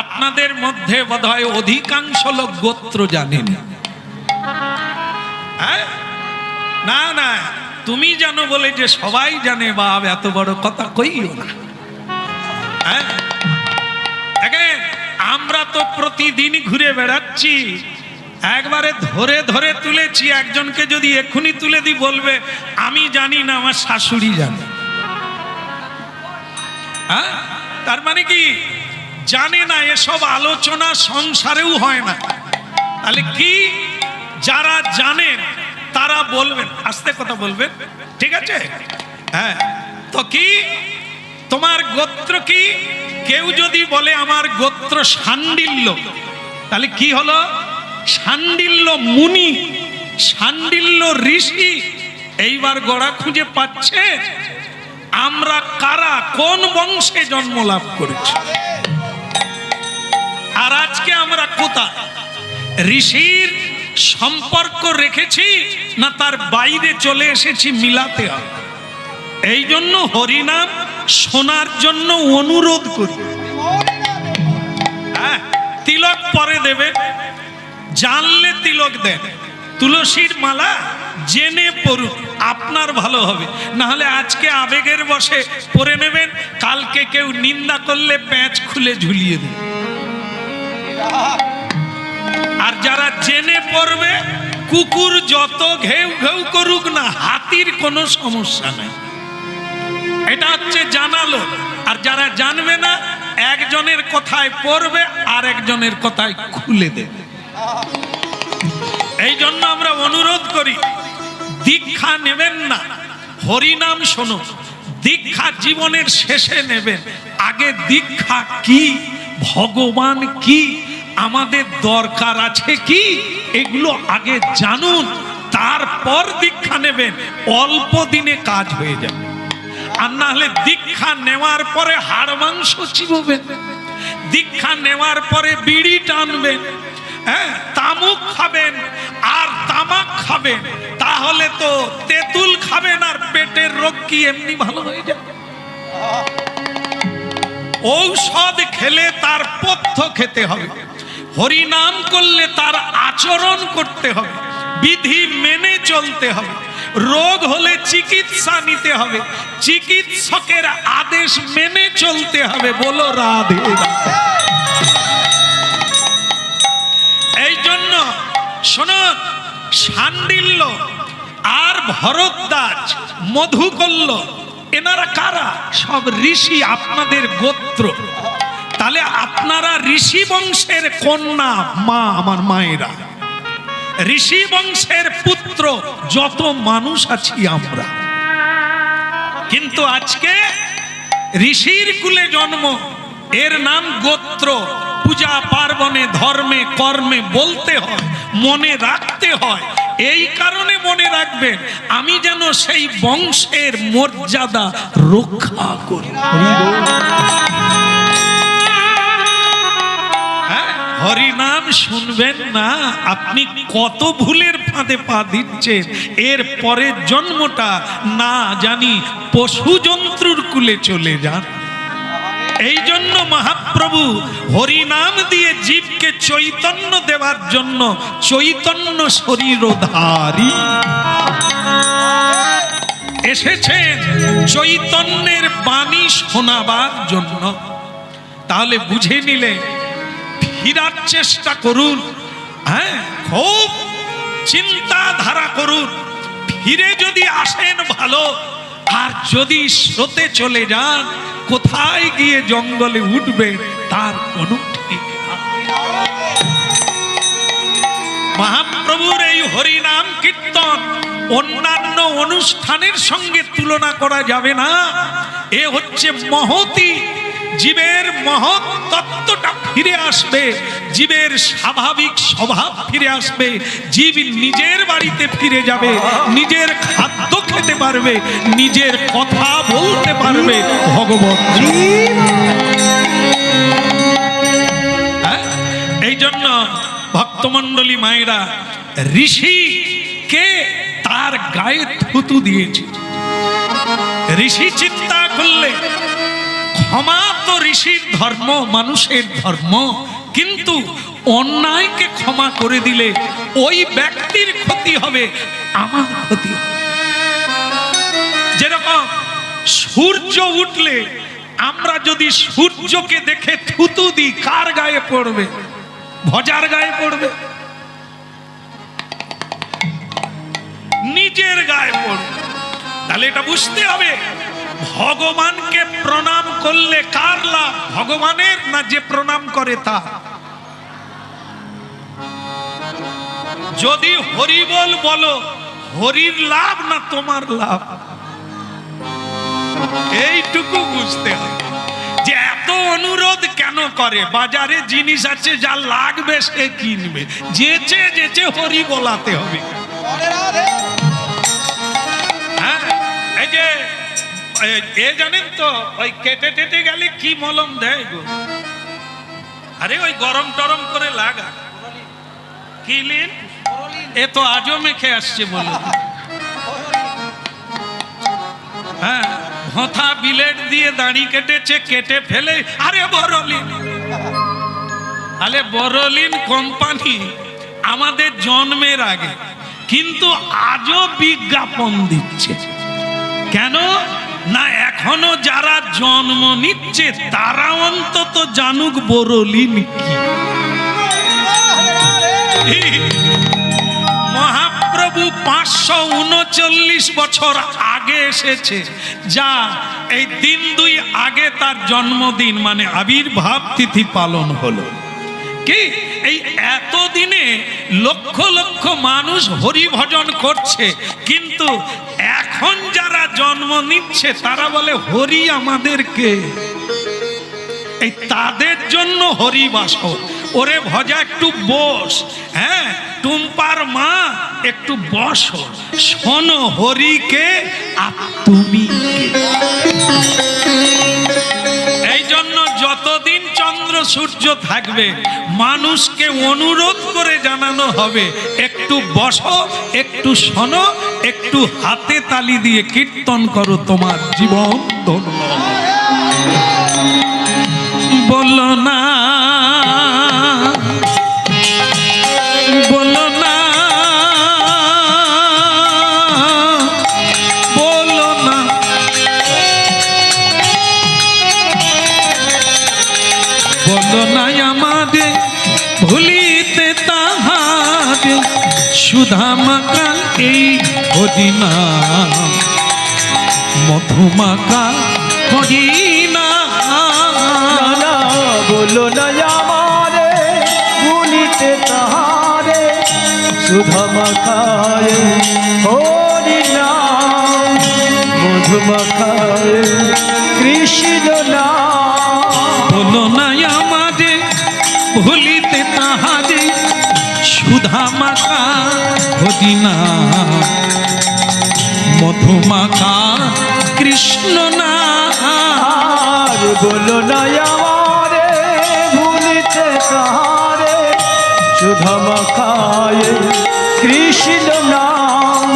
আপনাদের মধ্যে বোধহয় অধিকাংশ লোক গোত্র জানেন। হ্যাঁ, না না, তুমি জানো বলে যে সবাই জানে, বাপ এত বড় কথা কইও না। হ্যাঁ, আমরা তো প্রতিদিন ঘুরে বেড়াচ্ছি, একবারে ধরে ধরে তুলেছি। একজনকে যদি এক্ষুনি তুলে দিই বলবে আমি জানি না, আমার শাশুড়ি জানে। হ্যাঁ, তার মানে কি জানে না? এসব আলোচনা সংসারেও হয় না। তাহলে কি, যারা জানেন তারা বলবেন, আস্তে কথা বলবেন, ঠিক আছে? হ্যাঁ, তো কি তোমার গোত্র কি? কেউ যদি বলে আমার গোত্র শাণ্ডিল্য, তাহলে কি হলো? শাণ্ডিল্য মুনি, শাণ্ডিল্য ঋষি। এইবার গোড়া খুঁজে পাচ্ছে আমরা কারা, কোন বংশে জন্ম লাভ করেছি, আর আজকে আমরা কোথায়? ঋষির সম্পর্ক রেখেছি না তার বাইরে চলে এসেছি মিলাতে হবে। এই জন্য হরিনাম শোনার জন্য অনুরোধ করি। হ্যাঁ, তিলক পরে দেবে, জানলে তিলক দেন। তুলসীর মালা জেনে পড়ুন, আপনার ভালো হবে। না হলে আজকে আবেগের বশে পরে নেবেন, কালকে কেউ নিন্দা করলে প্যাঁচ খুলে ঝুলিয়ে দেবে। আর যারা জেনে পড়বে, কুকুর যত ঘেউ ঘেউ করুক না, হাতির কোনো সমস্যা নাই। এটা হচ্ছে জানালো। আর যারা জানবে না, একজনের কথায় পড়বে আর একজনের কথায় খুলে দেবে। এই জন্য আমরা অনুরোধ করি, দীক্ষা নেবেন না, হরিনাম শোনো। দীক্ষা জীবনের শেষে নেবেন, আগে দীক্ষা কি, ভগবান কি, আমাদের দরকার আছে কি, এগুলো আগে জানুন, তারপর দীক্ষা নেবেন। অল্প দিনে কাজ হয়ে যাবে। আর না হলে দীক্ষা নেওয়ার পরে হাড় মাংস চিবোবেন, দীক্ষা নেওয়ার পরে বিড়ি টানবেন, হ্যাঁ, তামুক খাবেন আর তামাক খাবেন, তাহলে তো তেঁতুল খাবেন আর পেটের রোগ কি এমনি ভালো হয়ে যাবে? ঔষধ খেলে তার পথ্য খেতে হবে, হরিনাম করলে তার আচরণ করতে হবে, বিধি মেনে চলতে হবে। রোগ হলে চিকিৎসা নিতে হবে, চিকিৎসকের আদেশ মেনে চলতে হবে। বলো রাধে রাধে। এই জন্য শুনুন, শাণ্ডিল্য আর ভরদ্বাজ, মধুকল্য, এনারা কারা? সব ঋষি, আপনাদের গোত্র। তাহলে আপনারা ঋষি বংশের কন্যা, মা, আমার মায়েরা ঋষি বংশের পুত্র, যত মানুষ আছি আমরা। কিন্তু আজকে ঋষির কুলে জন্ম, এর নাম গোত্র। পূজা পার্বণে, ধর্মে, কর্মে বলতে হয়, মনে রাখতে হয়। এই কারণে মনে রাখবেন, আমি যেন সেই বংশের মর্যাদা রক্ষা করি। হরিনাম শুনবেন না, আপনি কত ভুলের ফাঁদে পা দিচ্ছেন। এর পরের জন্মটা না জানি পশু জন্তুর কুলে চলে যান। এই জন্য মহাপ্রভু হরিনাম দিয়ে জীবকে চৈতন্য দেওয়ার জন্য চৈতন্য শরীরধারী এসেছেন, চৈতন্যের বাণী শোনাবার জন্য। তাহলে বুঝে নিলে ফিরার চেষ্টা করুন। হ্যাঁ, খুব চিন্তাধারা করুন। ফিরে যদি আসেন ভালো, আর যদি স্রোতে চলে যান, কোথায় গিয়ে জঙ্গলে উঠবে তার কোনো ঠিক নেই। মহাপ্রভুর এই হরিনাম কীর্তন অন্যান্য অনুষ্ঠানের সঙ্গে তুলনা করা যাবে না। এ হচ্ছে মহতি, জীবের মহৎ তত্ত্বটা ফিরে আসবে, জীবের স্বাভাবিক স্বভাব ফিরে আসবে, জীব নিজের বাড়িতে ফিরে যাবে, নিজের খাদ্য খেতে পারবে, নিজের কথা বলতে পারবে। ভগবত এই জন্য ভক্তমণ্ডলী মায়েরা, ঋষিকে তার গায়ে থুতু দিয়েছে। ঋষি চিন্তা করলে ক্ষমা তো ঋষির ধর্ম, মানুষের ধর্ম, কিন্তু অন্যায়কে ক্ষমা করে দিলে ওই ব্যক্তির ক্ষতি হবে, আমার ক্ষতি হবে। যেরকম সূর্য উঠলে আমরা যদি সূর্যকে দেখে থুতু দিই, কার গায়ে পড়বে? ভজার গায়ে পড়বে, নিজের গায়ে পড়বে। তাহলে এটা বুঝতে হবে, ভগবানকে প্রণাম করলে কার লাভ? ভগবানের না যে প্রণাম করে তা? যদি হরি বল বলো, হরির লাভ না তোমার লাভ? এইটুকু বুঝতে হবে যে এত অনুরোধ কেন করে। বাজারে জিনিস আছে, যা লাগবে সে কিনবে, যেচে যেচে হরি বলাতে হবে। হ্যাঁ, এই যে এ জানেন তো, ওই কেটে টেটে গেলে কি মলম দেয় গো? আরে ওই গরম টরম করে লাগা, কি লিন? এ তো আজও মেখে আসছে বলে। হ্যাঁ, ভথা বিলেট দিয়ে দাড়ি কেটেছে, কেটে ফেলে আরে বরলিন। আরে বরলিন কোম্পানি আমাদের জন্মের আগে, কিন্তু আজও বিজ্ঞাপন দিচ্ছে। কেন না? এখনো যারা জন্ম নিচ্ছে তারা অন্তত জানুক বরলিন কি। মহাপ্রভু 539 বছর আগে এসেছে, যা এই দিন দুই আগে তার জন্মদিন, মানে আবির্ভাব তিথি পালন হলো। কি এই এতদিনে লক্ষ লক্ষ মানুষ হরি ভজন করছে, কিন্তু এখন যারা জন্ম নিচ্ছে তারা বলে হরি আমাদেরকে। এই তাদের জন্য হরি বাস। ওরে ভজা একটু বস, হ্যাঁ টুম্পার মা একটু বসো, শোনো হরিকে আর তুমি কে। এই জন্য যতদিন চন্দ্র সূর্য থাকবে মানুষকে অনুরোধ করে জানানো হবে, একটু বসো, একটু শোনো, একটু হাতে তালি দিয়ে কীর্তন করো, তোমার জীবন ধন্য। বলো না, বলো না, বলো না আমাদের ভুলিতে তাহাদের সুধামাকা এই হরিনা মধুমাকা হরিনা না বলো না আমারে ভুলিতে তাহারে সুধা মাখায় হরি নাম মধু মাখায় কৃষ্ণ নাম বলো না আমাদের ভুলিতে তাহাদের সুধামাকা হরিনা মধুমাকা কৃষ্ণ না আর বলো না আমারে ভুলিতে তাহারে সুধা মাখায় কৃষ্ণ নাম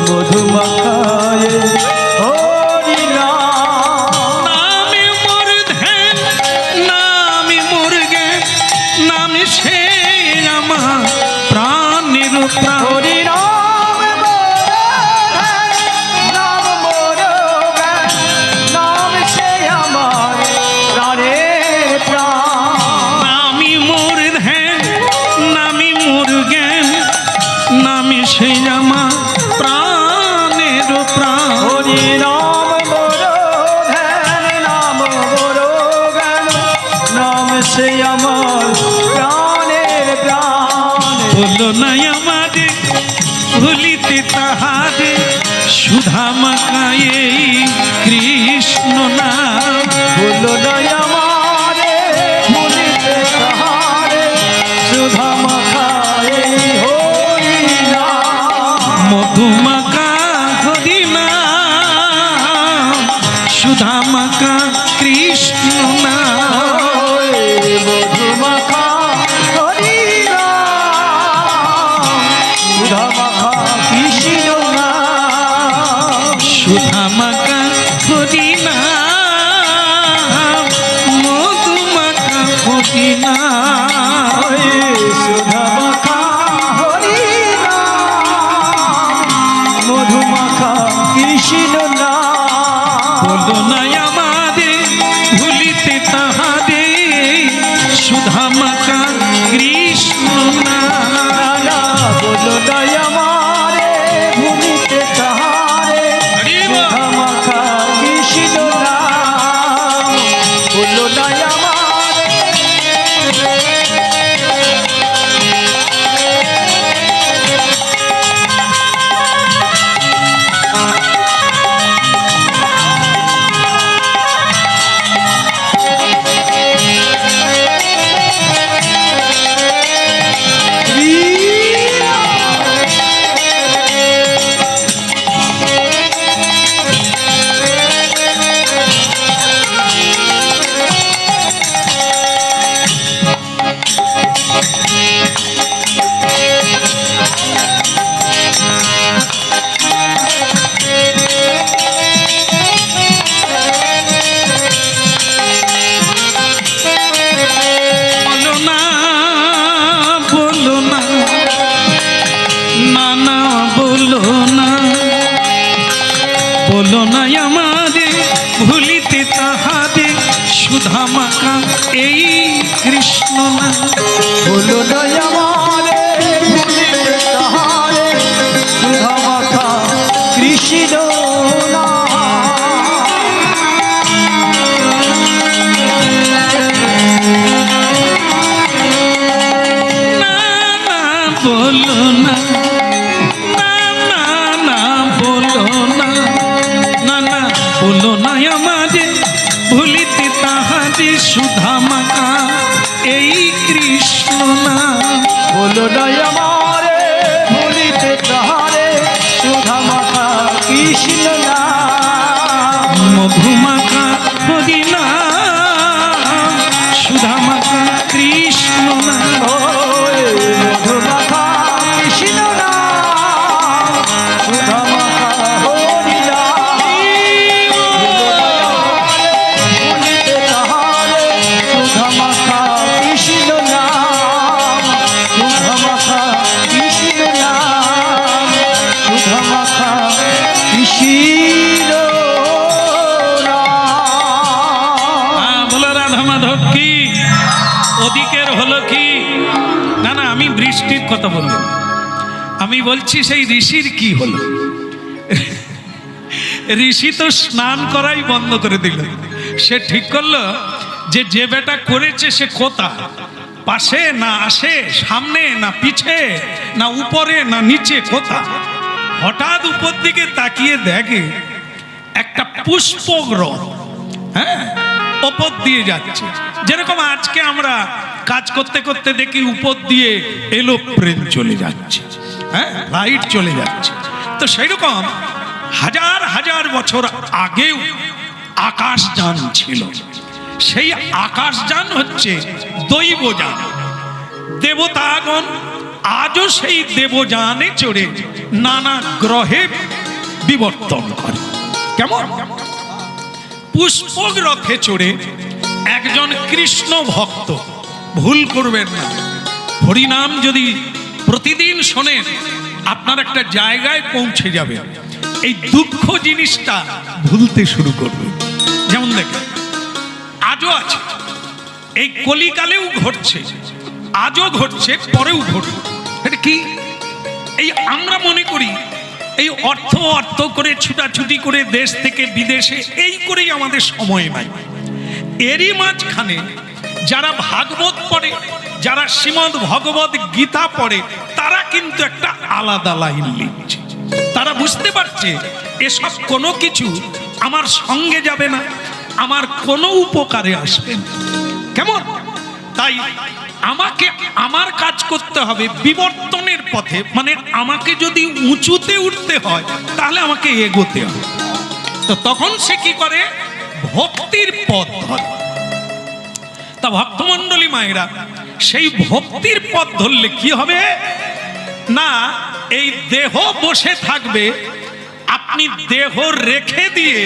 মধু মাখায় হরি নাম নামে মোর ধ্যান নামে মোর জ্ঞান নামে সে আমার প্রাণের প্রাণ হরি নাম নাম মোর নাম সে আমার প্রাণের প্রাণ নামি মোর ধ্যান নামি মোর জ্ঞান নামি সে আমার প্রাণের প্রাণ হরি নাম মোর ধ্যান নাম মোর জ্ঞান নাম সে আমার প্রাণের প্রাণ বলো না আমাদের ভুলিতে তাহারে সুধামাকায় কৃষ্ণ নাম বলো না আমারে ভুলিতে তাহারে সুধা মাখায় হরি নাম মধুমাকা হরিনা সুধামাকা কৃষ্ণ নাম মধু মাখা হরি নাম সুধা মাখা কৃষ্ণ নাম সুধামাকা হরিনা মধুমাকা হরিনা সুধা মাখা হরি নাম মধু মাখা কৃষ্ণ নাম বলো না আমাদের ভুলিতে তাহাদের সুধামাকা কৃষ্ণ নাম না বলো না আমারে ভূমিতে তাহারে হরি বল। সুধা মাখা কৃষ্ণ নাম বলো না আমারে বলো না বলো না না না বলো না বলো না আমাদের ভুলিতে তাহাদের সুধামাকা এই কৃষ্ণ না বলো না আমারে ভূমিতে তাহারে সুধা মাখা কৃষ্ণ নাম না না বলো না না না না বলো না না না বলো না আমাদের ভুলিতে তাহাদের সুধামাকা এই কৃষ্ণ না বলো না আমারে ভুলিতে তাহারে সুধা মাখা কৃষ্ণ নাম মধুমাকা হরিনা সুধামাকা কৃষ্ণ না মধু মাখা কৃষ্ণ নাম সুধা মাখা হরি নাম ভুলিতে তাহারে সুধা মাখা কৃষ্ণ নাম সুধা মাখা কৃষ্ণ নাম সুধা মাখা কৃষ্ণ নাম বলো রাধা মাধব কি ওদিকের হলো কি, না না আমি বৃষ্টির কথা বললাম, আমি বলছি সেই ঋষির কি হলো। ঋষি তো স্নান করাই বন্ধ করে দিল। সে ঠিক করলো যে যে বেটা করেছে সে কোথায়, পাশে না আসে, সামনে না পিছে, না উপরে না নিচে, কোথা। হঠাৎ উপর দিকে তাকিয়ে দেখে একটা পুষ্পগ্রহ, হ্যাঁ, উপর দিয়ে যাচ্ছে। যেরকম আজকে আমরা কাজ করতে করতে দেখি উপর দিয়ে এরোপ্লেন চলে যাচ্ছে, হ্যাঁ, ফ্লাইট চলে যাচ্ছে। তো সেই রকম হাজার হাজার বছর আগেও আকাশযান ছিল। সেই আকাশযান হচ্ছে দৈবযান। দেবতাগণ আজও সেই দেবযানে চড়ে নানা গ্রহে বিবর্তন করে। কেমন? পুষ্পগ্রহে চড়ে একজন কৃষ্ণ ভক্ত, ভুল করবেন না, হরিনাম যদি প্রতিদিন শোনেন আপনার একটা জায়গায় পৌঁছে যাবে, এই দুঃখ জিনিসটা ভুলতে শুরু করবে। যেমন দেখেন আজও আছে, এই কলিকালেও ঘটছে, আজও ঘটছে, পরেও ঘটবে। এটা কি? এই আমরা মনে করি এই অর্থ অর্থ করে ছুটাছুটি করে দেশ থেকে বিদেশে এই করেই আমাদের সময় নাই। এরই মাঝখানে যারা ভাগবত পড়ে, যারা শ্রীমদ্ ভগবত গীতা পড়ে, তারা কিন্তু একটা আলাদা লাইন লিখছে। তারা বুঝতে পারছে এসব কোনো কিছু আমার সঙ্গে যাবে না, আমার কোনো উপকারে আসবে না। কেমন? তাই আমাকে আমার কাজ করতে হবে বিবর্তনের পথে, মানে আমাকে যদি উঁচুতে উঠতে হয় তাহলে আমাকে এগোতে হবে। তো তখন সে কি করে? ভক্তির পথ ধরে। তা ভক্তমণ্ডলী মায়েরা, সেই ভক্তির পথ ধরলে কি হবে না, এই দেহ বসে থাকবে, আপনি দেহ রেখে দিয়ে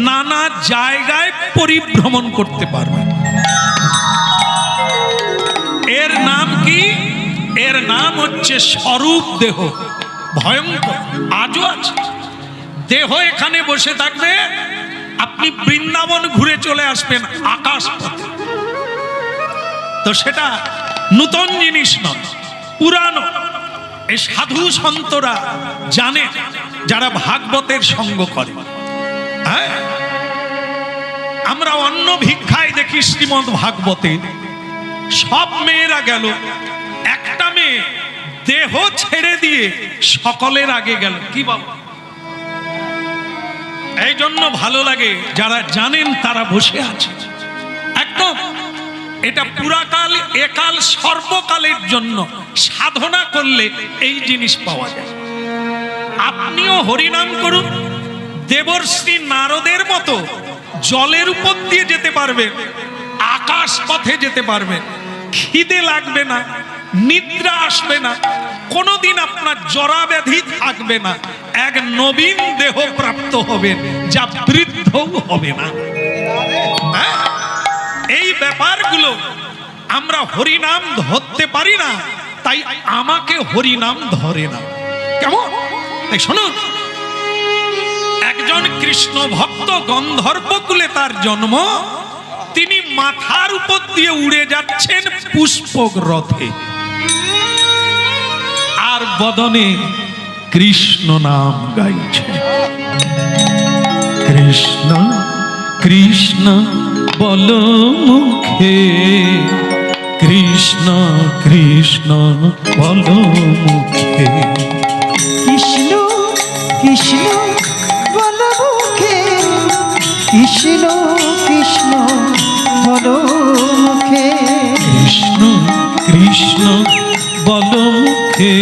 নানা জায়গায় পরিভ্রমণ করতে পারবেন। এর নাম কি? এর নাম হচ্ছে স্বরূপ দেহ। ভয়ঙ্কর, আজও আছে। দেহ এখানে বসে থাকবে, আপনি বৃন্দাবন ঘুরে চলে আসবেন আকাশ পথে। তো সেটা নূতন জিনিস নয়, পুরানো। এই সাধু সন্তরা জানে, যারা ভাগবতের সঙ্গ করে। হ্যাঁ, আমরা অন্য ভিক্ষায় দেখি শ্রীমদ্ ভাগবতে সব মেয়েরা গেল, একটা মেয়ে দেহ ছেড়ে দিয়ে সকলের আগে গেল। কি বাবা? এই জন্য ভালো লাগে, যারা জানেন তারা বসে আছে একদম। এটা পুরাকাল একাল সর্বকালের জন্য সাধনা করলে এই জিনিস পাওয়া যায়। আপনিও হরিনাম করুন, দেবর্ষি নারদের মতো জলের উপর দিয়ে যেতে পারবেন, আকাশ পথে যেতে পারবেন, খিদে লাগবে না, নিদ্রা আসবে না, কোনোদিন আপনার জরা ব্যাধি থাকবে না, এক নবীন দেহ প্রাপ্ত হবেন, যা বৃদ্ধও হবে না। হ্যাঁ, এই ব্যাপারগুলো আমরা হরিনাম ধরতে পারি না, তাই আমাকে হরিনাম ধরে না। কেমন? শুনুন, একজন কৃষ্ণ ভক্ত, গন্ধর্বকুলে তার জন্ম, তিনি মাথার উপর দিয়ে উড়ে যাচ্ছেন পুষ্পগ্রহে, আর বদনে কৃষ্ণ নাম গাইছে। কৃষ্ণ কৃষ্ণ বল মুখে, কৃষ্ণ কৃষ্ণ বল মুখে। কৃষ্ণ কৃষ্ণ বল মুখে, কৃষ্ণ কৃষ্ণ বল মুখে। কৃষ্ণ কৃষ্ণ বল মুখে,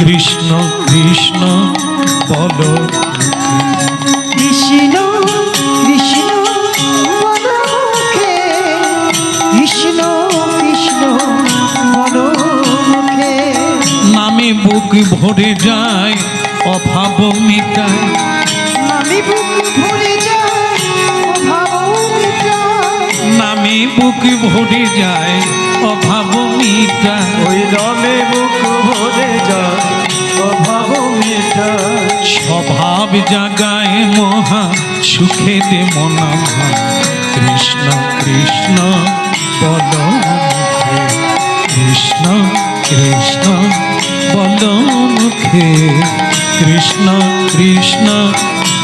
কৃষ্ণ কৃষ্ণ বল কৃষ্ণ কৃষ্ণ বল মুখে, কৃষ্ণ কৃষ্ণ বল মুখে। নামে বুক ভরে যায়, অভাব মিটায়। আমি বুক ভরে যাই, অভাব মিটায়। নামে বুক ভরে যায়, অভাব মিটায়। ওই নামে বুক ভরে যায়, অভাব মিটায়। স্বভাব জাগায় মহা সুখে দে মনা, কৃষ্ণ কৃষ্ণ বল কৃষ্ণ বল মুখে, কৃষ্ণ কৃষ্ণ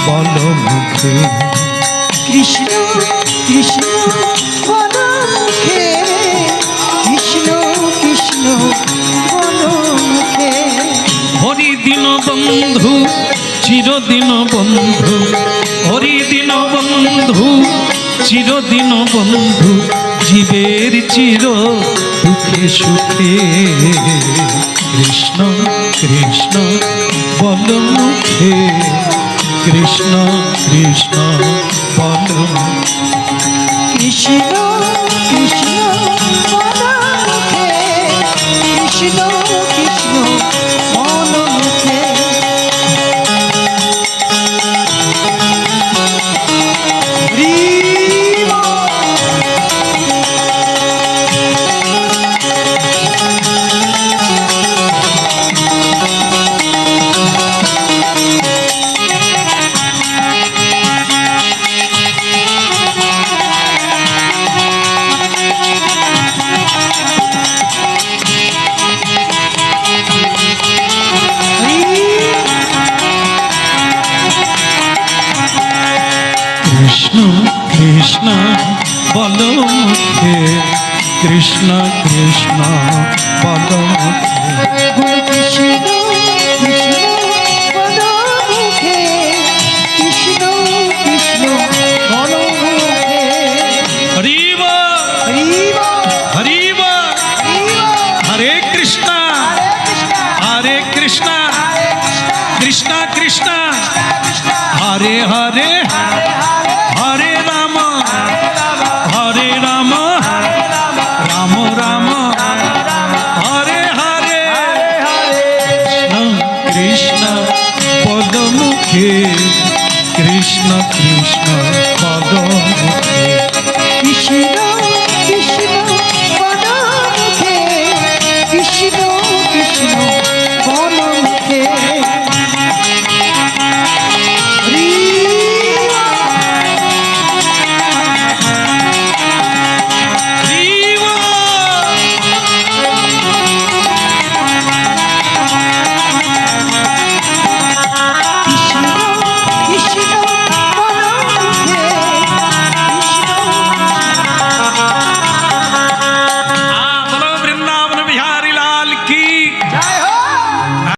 বল মুখে। কৃষ্ণ কৃষ্ণ বলো মুখে, কৃষ্ণ কৃষ্ণ বলো মুখে। হরি দিন বন্ধু চিরদিন বন্ধু, হরি দিন বন্ধু চিরদিন বন্ধু, জীবের চির দুঃখে সুখে। কৃষ্ণ কৃষ্ণ বল মুখে, কৃষ্ণ কৃষ্ণ বল মুখে। কৃষ্ণ কৃষ্ণ বলো মুখে, কৃষ্ণ কৃষ্ণ বলো মুখে। কৃষ্ণ কৃষ্ণ বল মুখে, কৃষ্ণ কৃষ্ণ বল মুখে। কৃষ্ণ কৃষ্ণ বলো মুখে, কৃষ্ণ কৃষ্ণ বলো মুখে। হরি বল, হরি বল, হরি বল। হরি বল। হরে কৃষ্ণ হরে কৃষ্ণ, কৃষ্ণ কৃষ্ণ হরে হরে, হরে রাম রাম রাম